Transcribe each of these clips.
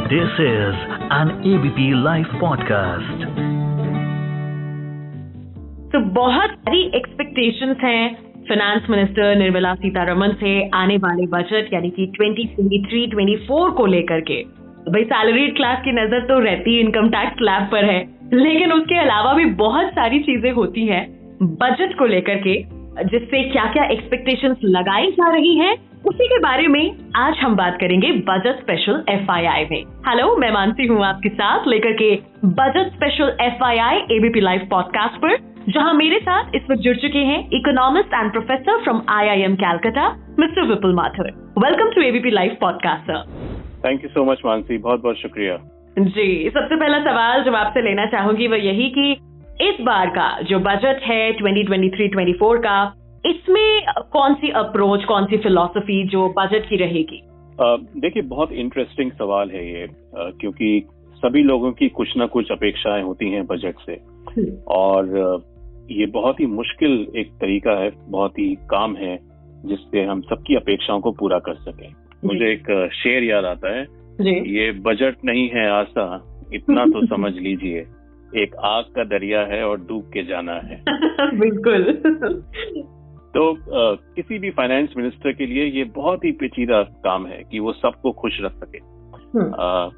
This is an ABP Life podcast. तो बहुत सारी एक्सपेक्टेशंस हैं फाइनेंस मिनिस्टर निर्मला सीतारमण से आने वाले बजट यानी कि 2023-24 को लेकर के। भाई सैलरीड क्लास की नजर तो रहती है इनकम टैक्स स्लैब पर है, लेकिन उसके अलावा भी बहुत सारी चीजें होती हैं बजट को लेकर के, जिससे क्या क्या एक्सपेक्टेशंस लगाई जा रही हैं, उसी के बारे में आज हम बात करेंगे बजट स्पेशल FYI में। हेलो, मैं मानसी हूँ आपके साथ लेकर के budget special FYI ABP live podcast पर, जहां मेरे साथ इस वक्त जुड़ चुके हैं economist and professor from IIM Calcutta mister Vipul Mathur. Welcome to ABP live podcast sir. Thank you so much Mansi, बहुत बहुत शुक्रिया जी। सबसे पहला सवाल जो आपसे लेना चाहूंगी वो यही कि इस बार का जो बजट है 2023-24 का, इसमें कौन सी अप्रोच, कौन सी फिलॉसफी जो बजट की रहेगी? देखिए, बहुत इंटरेस्टिंग सवाल है ये, क्योंकि सभी लोगों की कुछ ना कुछ अपेक्षाएं होती हैं बजट से, और ये बहुत ही मुश्किल एक तरीका है, बहुत ही काम है जिससे हम सबकी अपेक्षाओं को पूरा कर सकें। मुझे एक शेर याद आता है, ये बजट नहीं है आसा, इतना तो समझ लीजिए, एक आग का दरिया है और डूब के जाना है। बिल्कुल। तो किसी भी फाइनेंस मिनिस्टर के लिए ये बहुत ही पेचीदा काम है कि वो सबको खुश रख सके।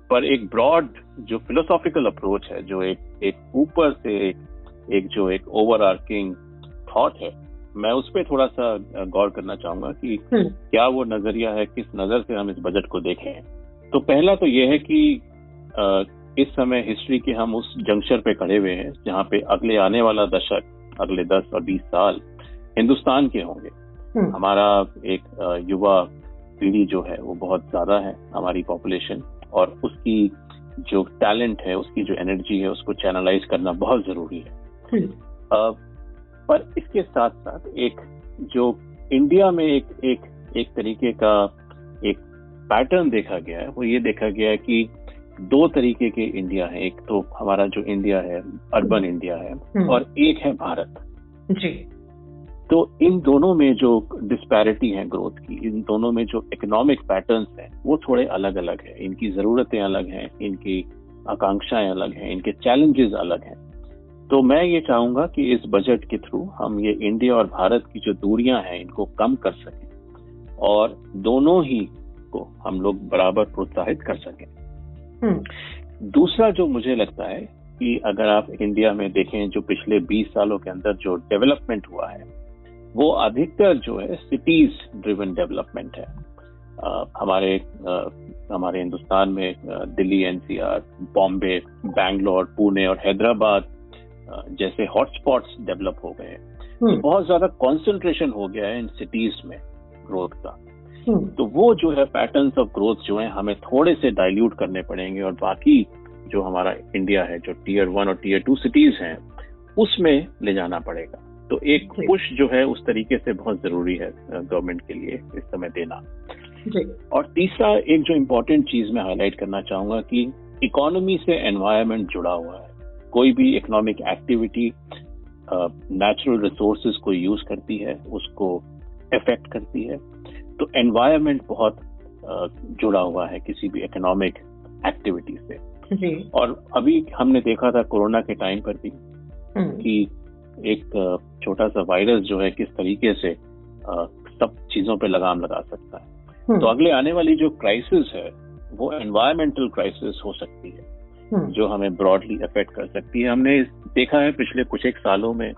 पर एक ब्रॉड जो फिलोसॉफिकल अप्रोच है, जो एक ऊपर से एक ओवरआर्किंग थॉट है, मैं उस पर थोड़ा सा गौर करना चाहूंगा कि क्या वो नजरिया है, किस नजर से हम इस बजट को देखें। तो पहला तो ये है कि इस समय हिस्ट्री के हम उस जंक्शन पे खड़े हुए हैं जहाँ पे अगले आने वाला दशक, अगले 10 और 20 साल हिंदुस्तान के होंगे। हमारा एक युवा पीढ़ी जो है वो बहुत ज्यादा है, हमारी पॉपुलेशन, और उसकी जो टैलेंट है, उसकी जो एनर्जी है, उसको चैनलाइज करना बहुत जरूरी है। पर इसके साथ साथ एक जो इंडिया में एक तरीके का एक पैटर्न देखा गया है, वो ये देखा गया है कि दो तरीके के इंडिया है। एक तो हमारा जो इंडिया है अर्बन इंडिया है, और एक है भारत जी। तो इन दोनों में जो डिस्पैरिटी है ग्रोथ की, इन दोनों में जो इकोनॉमिक पैटर्न्स हैं वो थोड़े अलग अलग हैं, इनकी जरूरतें अलग हैं, इनकी आकांक्षाएं अलग हैं, इनके चैलेंजेस अलग हैं। तो मैं ये चाहूंगा कि इस बजट के थ्रू हम ये इंडिया और भारत की जो दूरियां हैं इनको कम कर सकें, और दोनों ही को हम लोग बराबर प्रोत्साहित कर सकें। दूसरा जो मुझे लगता है कि अगर आप इंडिया में देखें, जो पिछले 20 सालों के अंदर जो डेवलपमेंट हुआ है वो अधिकतर जो है सिटीज ड्रिवन डेवलपमेंट है। हमारे हिंदुस्तान में दिल्ली NCR, बॉम्बे, बैंगलोर, पुणे और हैदराबाद जैसे हॉटस्पॉट्स डेवलप हो गए। बहुत ज्यादा कंसंट्रेशन हो गया है इन सिटीज में ग्रोथ का। तो वो जो है पैटर्न्स ऑफ ग्रोथ जो है हमें थोड़े से डाइल्यूट करने पड़ेंगे, और बाकी जो हमारा इंडिया है, जो Tier 1 और Tier 2 सिटीज हैं, उसमें ले जाना पड़ेगा। तो एक पुश जो है उस तरीके से बहुत जरूरी है गवर्नमेंट के लिए इस समय देना। और तीसरा एक जो इम्पोर्टेंट चीज मैं हाईलाइट करना चाहूंगा कि इकोनॉमी से एनवायरनमेंट जुड़ा हुआ है। कोई भी इकोनॉमिक एक्टिविटी नेचुरल रिसोर्सेज को यूज करती है, उसको इफेक्ट करती है। तो एनवायरनमेंट बहुत जुड़ा हुआ है किसी भी इकोनॉमिक एक्टिविटी से। और अभी हमने देखा था कोरोना के टाइम पर भी कि एक छोटा सा वायरस जो है किस तरीके से सब चीजों पे लगाम लगा सकता है। तो अगले आने वाली जो क्राइसिस है वो एनवायरमेंटल क्राइसिस हो सकती है, जो हमें ब्रॉडली अफेक्ट कर सकती है। हमने देखा है पिछले कुछ एक सालों में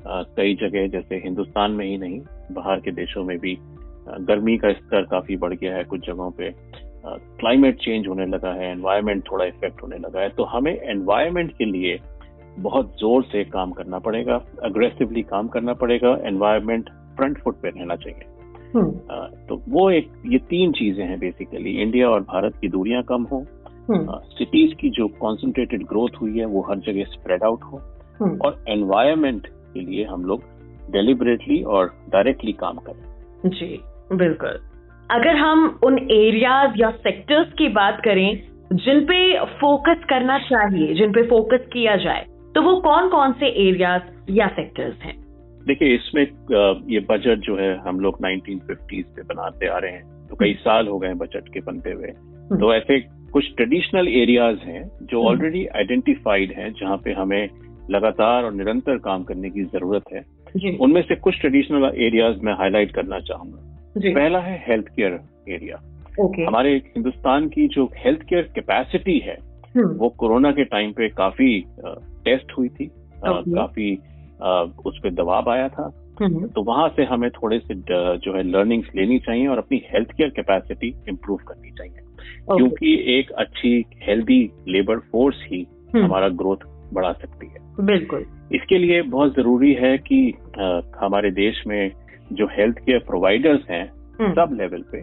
कई जगह, जैसे हिंदुस्तान में ही नहीं, बाहर के देशों में भी गर्मी का स्तर काफी बढ़ गया है। कुछ जगहों पे क्लाइमेट चेंज होने लगा है, एनवायरमेंट थोड़ा इफेक्ट होने लगा है। तो हमें एनवायरमेंट के लिए बहुत जोर से काम करना पड़ेगा, अग्रेसिवली काम करना पड़ेगा, एनवायरमेंट फ्रंट फुट पे रहना चाहिए। तो वो ये तीन चीजें हैं बेसिकली, इंडिया और भारत की दूरियां कम हो, सिटीज की जो कॉन्सेंट्रेटेड ग्रोथ हुई है वो हर जगह स्प्रेड आउट हो, और एनवायरमेंट के लिए हम लोग डेलिबरेटली और डायरेक्टली काम करें। जी बिल्कुल। अगर हम उन एरियाज या सेक्टर्स की बात करें जिन पे फोकस करना चाहिए, जिन पे फोकस किया जाए, तो वो कौन कौन से एरियाज या सेक्टर्स हैं? देखिए, इसमें ये बजट जो है हम लोग 1950s से बनाते आ रहे हैं, तो कई साल हो गए बजट के बनते हुए। तो ऐसे कुछ ट्रेडिशनल एरियाज हैं जो ऑलरेडी आइडेंटिफाइड हैं, जहाँ पे हमें लगातार और निरंतर काम करने की जरूरत है। उनमें से कुछ ट्रेडिशनल एरियाज मैं हाईलाइट करना चाहूंगा। पहला है हेल्थ केयर एरिया। हमारे हिंदुस्तान की जो हेल्थ केयर कैपेसिटी है वो कोरोना के टाइम पे काफी टेस्ट हुई थी, काफी उस पर दबाव आया था। तो वहां से हमें थोड़े से जो है लर्निंग्स लेनी चाहिए और अपनी हेल्थ केयर कैपेसिटी इम्प्रूव करनी चाहिए, क्योंकि एक अच्छी हेल्दी लेबर फोर्स ही हमारा ग्रोथ बढ़ा सकती है। बिल्कुल। इसके लिए बहुत जरूरी है कि हमारे देश में जो हेल्थ केयर प्रोवाइडर्स हैं सब लेवल पे,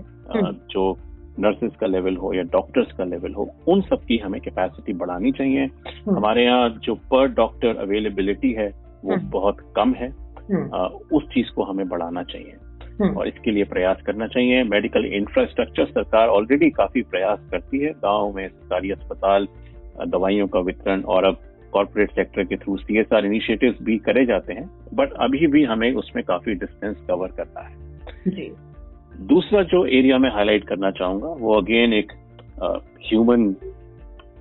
जो नर्सेस का लेवल हो या डॉक्टर्स का लेवल हो, उन सब की हमें कैपेसिटी बढ़ानी चाहिए। हमारे यहाँ जो पर डॉक्टर अवेलेबिलिटी है वो बहुत कम है, उस चीज को हमें बढ़ाना चाहिए और इसके लिए प्रयास करना चाहिए। मेडिकल इंफ्रास्ट्रक्चर सरकार ऑलरेडी काफी प्रयास करती है, गांव में सरकारी अस्पताल, दवाइयों का वितरण और अब कॉर्पोरेट सेक्टर के थ्रू CSR इनिशिएटिव्स भी करे जाते हैं, बट अभी भी हमें उसमें काफी डिस्टेंस कवर करना है। जी। दूसरा जो एरिया में हाईलाइट करना चाहूंगा वो अगेन एक ह्यूमन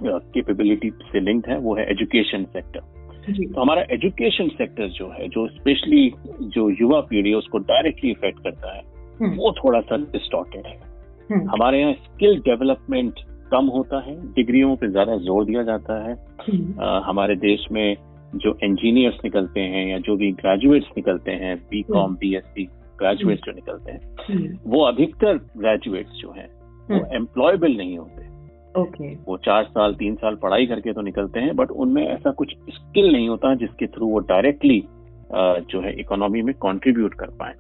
कैपेबिलिटी से लिंक्ड है, वो है एजुकेशन सेक्टर। तो हमारा एजुकेशन सेक्टर जो है, जो स्पेशली जो युवा पीढ़ी है उसको डायरेक्टली इफेक्ट करता है, वो थोड़ा सा डिस्टॉर्टेड है। हमारे यहाँ स्किल डेवलपमेंट कम होता है, डिग्रियों पे ज्यादा जोर दिया जाता है। हमारे देश में जो इंजीनियर्स निकलते हैं या जो भी ग्रेजुएट्स निकलते हैं, BCom BSc ग्रेजुएट्स जो निकलते हैं, वो अधिकतर ग्रेजुएट्स जो हैं वो एम्प्लॉयबल नहीं होते। वो 4 साल 3 साल पढ़ाई करके तो निकलते हैं, बट उनमें ऐसा कुछ स्किल नहीं होता जिसके थ्रू वो डायरेक्टली जो है इकोनॉमी में कंट्रीब्यूट कर पाए।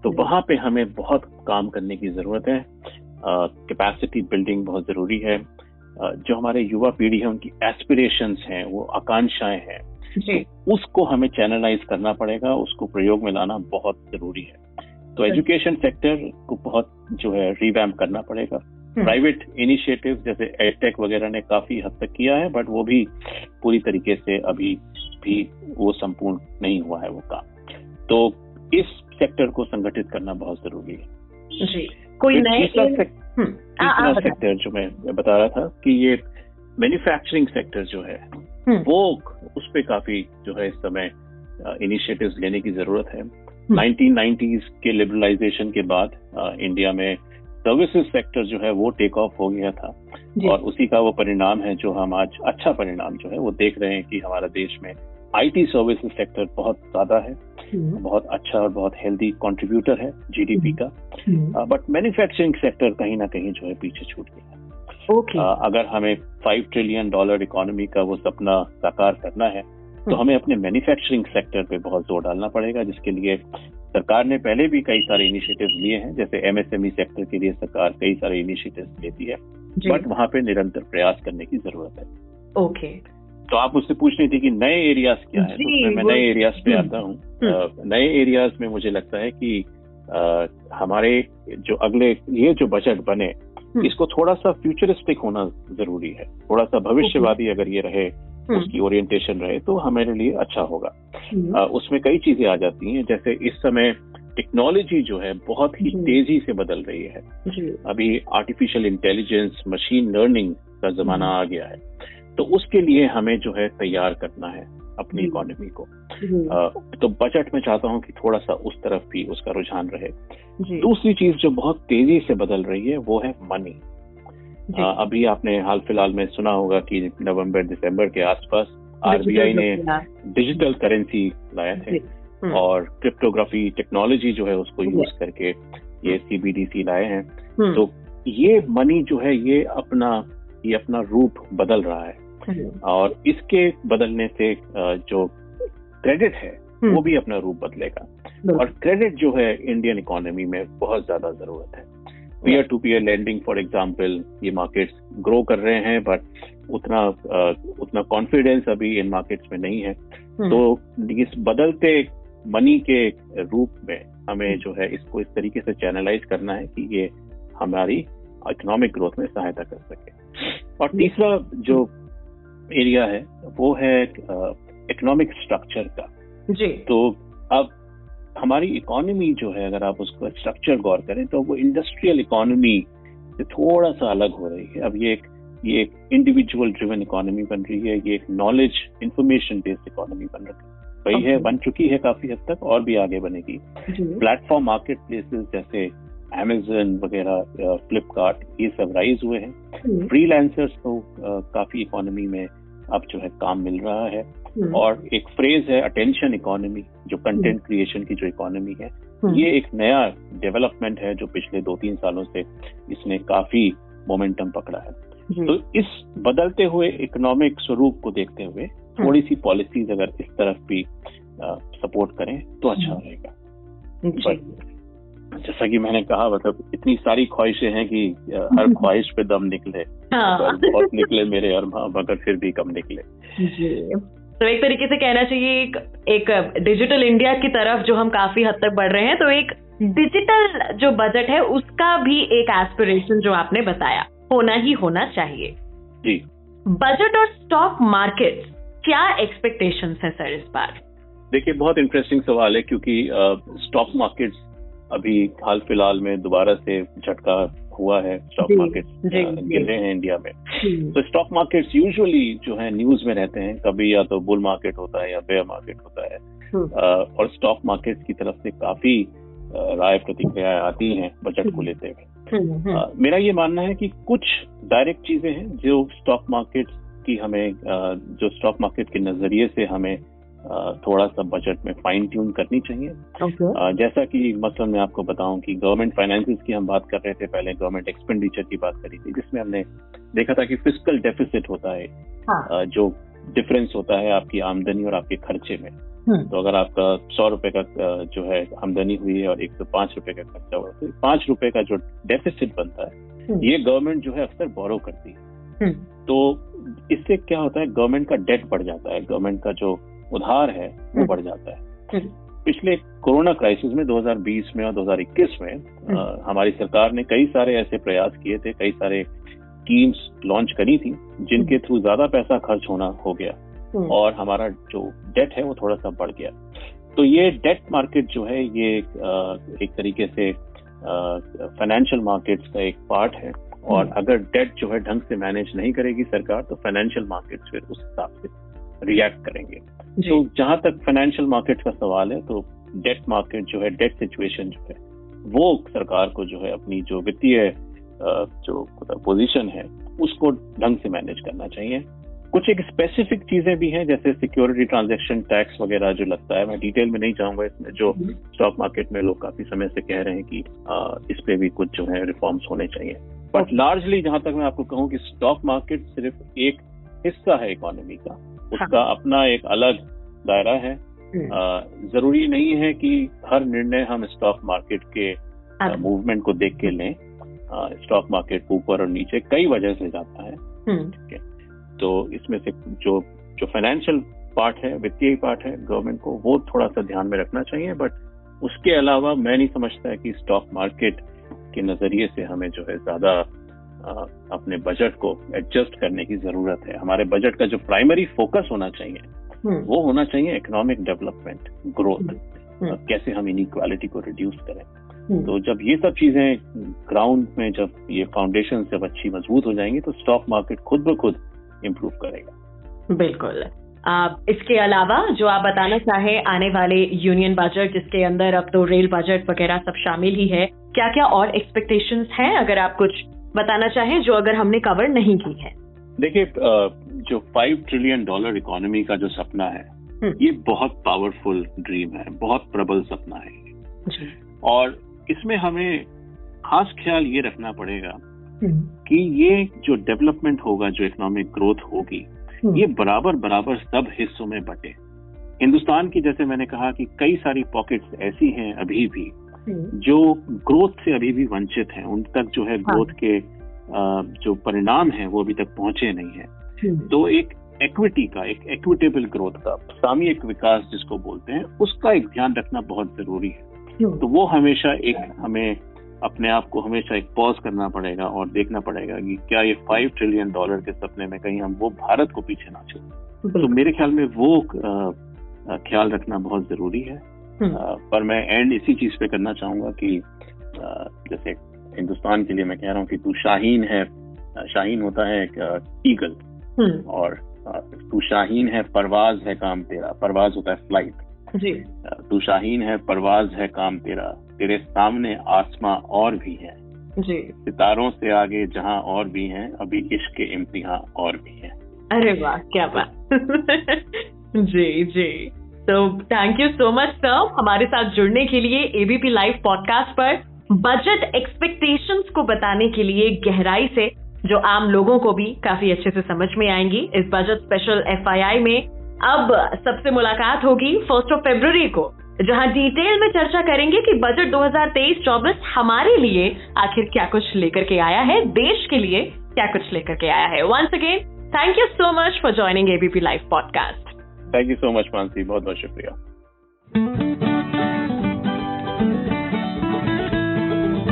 तो वहां पे हमें बहुत काम करने की जरूरत है। कैपेसिटी बिल्डिंग बहुत जरूरी है। जो हमारे युवा पीढ़ी है उनकी एस्पिरेशंस हैं, वो आकांक्षाएं हैं, तो उसको हमें चैनलाइज करना पड़ेगा, उसको प्रयोग में लाना बहुत जरूरी है। तो एजुकेशन सेक्टर को बहुत जो है रिवैम्प करना पड़ेगा। प्राइवेट इनिशिएटिव जैसे एडटेक वगैरह ने काफी हद तक किया है, बट वो भी पूरी तरीके से अभी भी वो संपूर्ण नहीं हुआ है वो काम। तो इस सेक्टर को संगठित करना बहुत जरूरी है। जी। कोई नए तीसरा सेक्टर जो मैं बता रहा था कि ये मैन्युफैक्चरिंग सेक्टर जो है वो उस पे काफी जो है इस समय इनिशिएटिव्स लेने की जरूरत है। 1990s के लिबरलाइजेशन के बाद इंडिया में सर्विसेज सेक्टर जो है वो टेक ऑफ हो गया था और उसी का वो परिणाम है जो हम आज अच्छा परिणाम जो है वो देख रहे हैं कि हमारा देश में IT सर्विसेज सेक्टर बहुत ज्यादा है, बहुत अच्छा और बहुत हेल्दी कंट्रीब्यूटर है GDP का। बट मैन्युफैक्चरिंग सेक्टर कहीं ना कहीं जो है पीछे छूट गया। अगर हमें $5 ट्रिलियन इकोनॉमी का वो सपना साकार करना है तो हमें अपने मैन्युफैक्चरिंग सेक्टर पे बहुत जोर डालना पड़ेगा, जिसके लिए सरकार ने पहले भी कई सारे इनिशिएटिव्स लिए हैं। जैसे MSME सेक्टर के लिए सरकार कई सारे इनिशिएटिव्स लेती है, बट वहां पे निरंतर प्रयास करने की जरूरत है। तो आप मुझसे पूछ रही थी कि नए एरियाज क्या है, तो मैं नए एरियाज पे आता हूँ। नए एरियाज में मुझे लगता है कि हमारे जो अगले ये जो बजट बने इसको थोड़ा सा फ्यूचरिस्टिक होना जरूरी है, थोड़ा सा भविष्यवादी अगर ये रहे, उसकी ओरिएंटेशन रहे तो हमारे लिए अच्छा होगा। उसमें कई चीजें आ जाती हैं, जैसे इस समय टेक्नोलॉजी जो है बहुत ही तेजी से बदल रही है। अभी आर्टिफिशियल इंटेलिजेंस, मशीन लर्निंग का जमाना आ गया है, तो उसके लिए हमें जो है तैयार करना है अपनी इकोनॉमी को। तो बजट में चाहता हूँ कि थोड़ा सा उस तरफ भी उसका रुझान रहे। दूसरी चीज जो बहुत तेजी से बदल रही है वो है मनी। अभी आपने हाल फिलहाल में सुना होगा कि नवंबर दिसंबर के आसपास RBI ने डिजिटल करेंसी लाया थे और क्रिप्टोग्राफी टेक्नोलॉजी जो है उसको यूज करके ये CBDC लाए हैं। तो ये मनी जो है ये अपना रूप बदल रहा है और इसके बदलने से जो क्रेडिट है वो भी अपना रूप बदलेगा और क्रेडिट जो है इंडियन इकोनॉमी में बहुत ज्यादा जरूरत है। Peer to peer lending for example, ये मार्केट्स ग्रो कर रहे हैं बट उतना कॉन्फिडेंस अभी इन मार्केट्स में नहीं है। तो इस बदलते मनी के रूप में हमें जो है इसको इस तरीके से चैनलाइज करना है कि ये हमारी इकोनॉमिक ग्रोथ में सहायता कर सके। और तीसरा जो एरिया है वो है इकोनॉमिक स्ट्रक्चर का। तो अब हमारी इकोनॉमी जो है अगर आप उसका स्ट्रक्चर गौर करें तो वो इंडस्ट्रियल इकोनॉमी से थोड़ा सा अलग हो रही है। अब ये एक इंडिविजुअल ड्रिवन इकोनॉमी बन रही है, ये एक नॉलेज इंफॉर्मेशन बेस्ड इकोनॉमी बन रही है, बन चुकी है काफी हद तक और भी आगे बनेगी। प्लेटफॉर्म मार्केट प्लेसेस जैसे Amazon वगैरह, फ्लिपकार्ट, ये सब राइज हुए हैं। फ्रीलांसर्स को काफी इकोनॉमी में अब जो है काम मिल रहा है। और एक फ्रेज है अटेंशन इकोनॉमी, जो कंटेंट क्रिएशन की जो इकोनॉमी है, ये एक नया डेवलपमेंट है जो पिछले 2-3 सालों से इसने काफी मोमेंटम पकड़ा है। तो इस बदलते हुए इकोनॉमिक स्वरूप को देखते हुए थोड़ी सी पॉलिसीज अगर इस तरफ भी सपोर्ट करें तो अच्छा रहेगा। जैसा कि मैंने कहा, मतलब इतनी सारी ख्वाहिशें हैं कि हर ख्वाहिश पे दम निकले। बहुत निकले मेरे और मगर फिर भी कम निकले। तो एक तरीके से कहना चाहिए एक डिजिटल इंडिया की तरफ जो हम काफी हद तक बढ़ रहे हैं, तो एक डिजिटल जो बजट है उसका भी एक एस्पिरेशन जो आपने बताया होना ही होना चाहिए। जी। बजट और स्टॉक मार्केट, क्या एक्सपेक्टेशंस है सर इस बार? देखिए, बहुत इंटरेस्टिंग सवाल है क्योंकि स्टॉक मार्केट्स अभी हाल फिलहाल में दोबारा से झटका हुआ है। स्टॉक मार्केट्स गिर रहे हैं इंडिया में। तो स्टॉक मार्केट्स यूजुअली जो है न्यूज में रहते हैं, कभी या तो बुल मार्केट होता है या बेयर मार्केट होता है। और स्टॉक मार्केट्स की तरफ से काफी राय प्रतिक्रियाएं आती हैं बजट को लेते हुए। मेरा ये मानना है कि कुछ डायरेक्ट चीजें हैं जो स्टॉक मार्केट की हमें जो स्टॉक मार्केट के नजरिए से हमें थोड़ा सा बजट में फाइन ट्यून करनी चाहिए। जैसा कि मसलन मैं आपको बताऊं कि गवर्नमेंट फाइनेंसेस की हम बात कर रहे थे पहले, गवर्नमेंट एक्सपेंडिचर की बात करी थी, जिसमें हमने देखा था कि फिस्कल डेफिसिट होता है। जो डिफरेंस होता है आपकी आमदनी और आपके खर्चे में। तो अगर आपका 100 रुपए का जो है आमदनी हुई है और 105 रुपए का खर्चा हुआ, तो 5 रुपए का जो डेफिसिट बनता है, ये गवर्नमेंट जो है अक्सर बोरो करती है। तो इससे क्या होता है, गवर्नमेंट का डेट बढ़ जाता है, गवर्नमेंट का जो उधार है वो बढ़ जाता है। पिछले कोरोना क्राइसिस में 2020 में और 2021 में हमारी सरकार ने कई सारे ऐसे प्रयास किए थे, कई सारे स्कीम्स लॉन्च करी थी जिनके थ्रू ज्यादा पैसा खर्च होना हो गया और हमारा जो डेट है वो थोड़ा सा बढ़ गया। तो ये डेट मार्केट जो है ये एक तरीके से फाइनेंशियल मार्केट्स का एक पार्ट है। और अगर डेट जो है ढंग से मैनेज नहीं करेगी सरकार, तो फाइनेंशियल मार्केट्स फिर उस हिसाब से रिएक्ट करेंगे। तो जहां तक फाइनेंशियल मार्केट का सवाल है, तो डेट मार्केट जो है, डेट सिचुएशन जो है, वो सरकार को जो है अपनी जो वित्तीय जो पोजीशन है उसको ढंग से मैनेज करना चाहिए। कुछ एक स्पेसिफिक चीजें भी हैं, जैसे सिक्योरिटी ट्रांजैक्शन टैक्स वगैरह जो लगता है, मैं डिटेल में नहीं जाऊंगा इसमें, जो स्टॉक मार्केट में लोग काफी समय से कह रहे हैं कि इस पे भी कुछ जो है रिफॉर्म्स होने चाहिए। बट लार्जली जहां तक मैं आपको कहूँ कि स्टॉक मार्केट सिर्फ एक हिस्सा है इकोनॉमी का, उसका अपना एक अलग दायरा है। जरूरी नहीं है कि हर निर्णय हम स्टॉक मार्केट के मूवमेंट को देख के लें। स्टॉक मार्केट ऊपर और नीचे कई वजह से जाता है, ठीक है। तो इसमें से जो फाइनेंशियल पार्ट है, वित्तीय पार्ट है गवर्नमेंट को, वो थोड़ा सा ध्यान में रखना चाहिए। बट उसके अलावा मैं नहीं समझता है कि स्टॉक मार्केट के नजरिए से हमें जो है ज्यादा अपने बजट को एडजस्ट करने की जरूरत है। हमारे बजट का जो प्राइमरी फोकस होना चाहिए वो होना चाहिए इकोनॉमिक डेवलपमेंट, ग्रोथ, कैसे हम इनइक्वालिटी को रिड्यूस करें। तो जब ये सब चीजें ग्राउंड में, जब ये फाउंडेशन जब अच्छी मजबूत हो जाएंगी, तो स्टॉक मार्केट खुद ब खुद इम्प्रूव करेगा। बिल्कुल। इसके अलावा जो आप बताना चाहे आने वाले यूनियन बजट, जिसके अंदर अब तो रेल बजट वगैरह सब शामिल ही है, क्या क्या और एक्सपेक्टेशंस हैं, अगर आप कुछ बताना चाहें जो अगर हमने कवर नहीं की है? देखिए, जो $5 ट्रिलियन इकोनॉमी का जो सपना है, ये बहुत पावरफुल ड्रीम है, बहुत प्रबल सपना है। और इसमें हमें खास ख्याल ये रखना पड़ेगा कि ये जो डेवलपमेंट होगा, जो इकोनॉमिक ग्रोथ होगी, ये बराबर बराबर सब हिस्सों में बटे। हिंदुस्तान की, जैसे मैंने कहा कि कई सारी पॉकेट्स ऐसी हैं अभी भी जो ग्रोथ से अभी भी वंचित हैं, उन तक जो है ग्रोथ के जो परिणाम हैं वो अभी तक पहुंचे नहीं है। तो एक इक्विटी का, एक इक्विटेबल ग्रोथ का, सामूहिक विकास जिसको बोलते हैं, उसका एक ध्यान रखना बहुत जरूरी है। तो वो हमेशा हमें अपने आप को हमेशा एक पॉज करना पड़ेगा और देखना पड़ेगा कि क्या ये $5 ट्रिलियन के सपने में कहीं हम वो भारत को पीछे ना छोड़ें। तो मेरे ख्याल में वो ख्याल रखना बहुत जरूरी है। पर मैं एंड इसी चीज पे करना चाहूंगा कि जैसे हिंदुस्तान के लिए मैं कह रहा हूँ कि तू शाहीन है शाहीन होता है एक ईगल, और तू शाहीन है परवाज है काम तेरा, परवाज होता है फ्लाइट जी। तू शाहीन है परवाज है काम तेरा, तेरे सामने आसमां और भी है जी, सितारों से आगे जहां और भी हैं, अभी इश्क के इम्तिहान और भी हैं। अरे वाह, क्या बात जी जी। तो thank you so much sir हमारे साथ जुड़ने के लिए एबीपी लाइव पॉडकास्ट पर बजट एक्सपेक्टेशंस को बताने के लिए गहराई से, जो आम लोगों को भी काफी अच्छे से समझ में आएंगी। इस बजट स्पेशल FYI में अब सबसे मुलाकात होगी 1 फरवरी को, जहां डिटेल में चर्चा करेंगे कि बजट 2023-24 हमारे लिए आखिर क्या कुछ लेकर के आया है, देश के लिए क्या कुछ लेकर के आया है। Once again thank you so much for joining ABP live podcast. Thank you so much Mansi, बहुत बहुत शुक्रिया।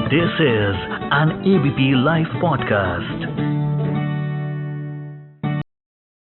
This is an ABP Live podcast.